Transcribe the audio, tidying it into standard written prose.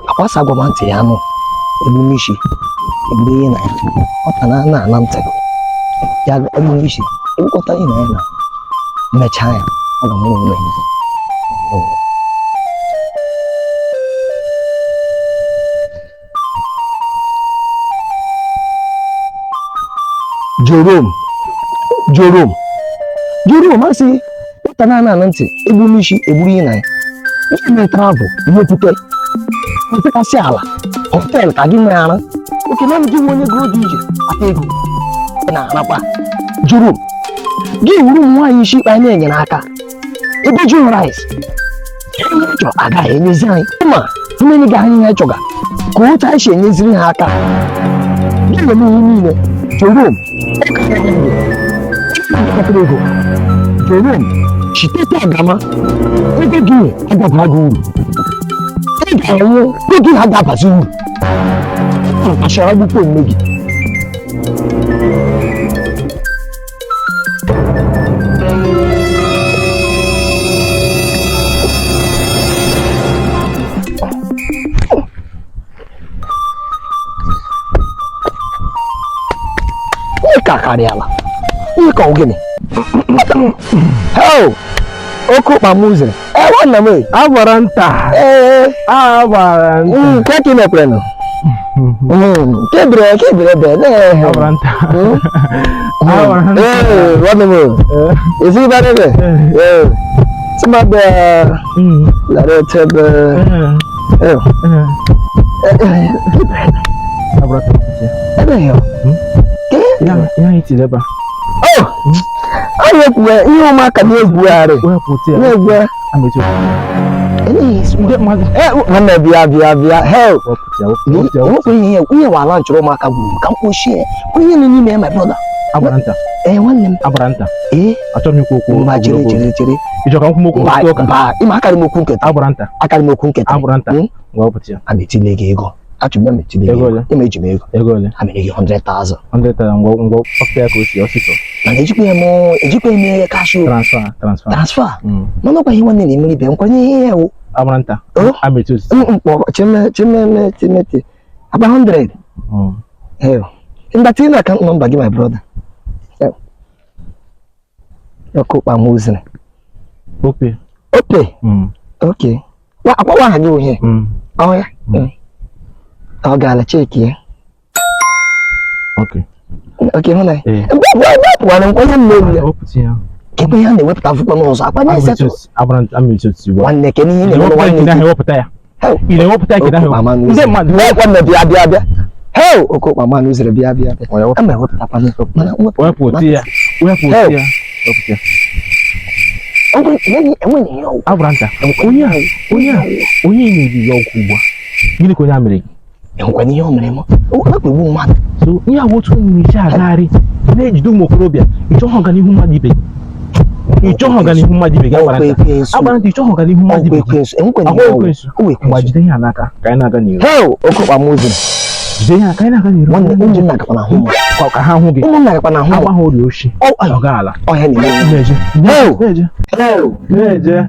Akwasa agwa m ntị ya anụ egburu isi egburu ihe na ya ọta na ntị ya egburu isi egbukọta ihe na ya na mmechaa ya ọ ga-amụ onwe Jerome asị ọta na ntị egburu isi egburu ihe na ya ihe metara bụ ihe pụta kasị ala hotel ka gị nwere ara oke na gị nwe onye goro dị ije ata ego na-anakwa jụrụ gị wuru ụmụ nwaanyị isi ikpe anyị na-enyere aka ebe jụrụ rice ihe chọrọ agaghị enyezi anyị ma mmiri ga anyị ihe chọga ka otu anyị si enyeziri ha aka gị na ihe niile jụrụ ego jụrụ chitete agama ego gị agaba gị uru àwọn lókè àgbà sí wù àṣà àgbùpọ̀ méjì. Ní kàkàrí àlà ní kàn gíní. Oko pamuze. Wana me. Abaranta. Abaranta. Kwa kime pleno. Kebre be. Abaranta. Abaranta. Wana me. Isi ba be. Sama be. La retebe. Abaranta. Yo. Ya iti leba. Oh. Ayo kuwe, iyo maka ni egware. Wewe potea. Ni egware. Amecho. Nde ma wana bia. Hell. Potea. Onye wa lunch ro maka gbu. Ka nko share. Onye ni me my brother. Abaranta. Nwanne. Abaranta. Achọ m ikwu okwu. Ma chere. Ijo ka nkwumo okwu ka. Ba, ima akari mo nketa. Abaranta. Akari mo nketa. Abaranta. Wewe potea. Ametile gị ego. Achọrọ m emetile ego. Emeji m ego. Ego ole? Amere gị 100,000. 100,000 ngwa pakta ka osi osito. Mana ejikwa eme cash transfer. Mana kwa hiwa nene imuri be nkwenye ihe o. Abaranta. Ametus. Cheme. Aba 100. Hell. Ndati na account number give my brother. Hell. Yoko pa muzine. Ope. Okay. Wa ha nyo here. Oh ya. Ọ ga-ala check ya. Okay, hụ na. Bwana nkwenye mmeri ya. Kekwe ya na-ewepụta akwụkwọ n'ụzọ akpa na-esetụ. Ametus. Nwanne ke n'ihe na-eme nwanne ya ewepụta ya. Ile ewepụta ya kida ha. Ndị mmadụ nwanne bịa. Hell, okokpa mmanụ uzere bịa. Ama ewepụta pa n'ụzọ. Wepụta ya. Enwenye ihe ọgwụ. Abaranta. Onye na-ebi ya ọgwụ ugbu a. Gịnị ka onye a mere gị? Enwekwana ihe o mere m. Ọkpegbu mmadụ. So ihe a otu nwere isi agagharị na-ejide ụmụ okorobịa ịchọghị ọganihu mmadụ ibe gị. Abaranta ịchọghị ọganihu mmadụ ibe gị. Ekwensu. Gbajide ihe a n'aka ka anyị na-aga n'ihu. Hell, okokpa mụzụ. Jide ihe a ka anyị na-aga n'ihu. Nwanne ụmụnna gakwa na hụ m. Ka ha hụ gị. Ụmụnna gakwa na hụ m. Agba ha ọrịa oshi. Ọ ga-ala. Ọhịa na-eme. Neje.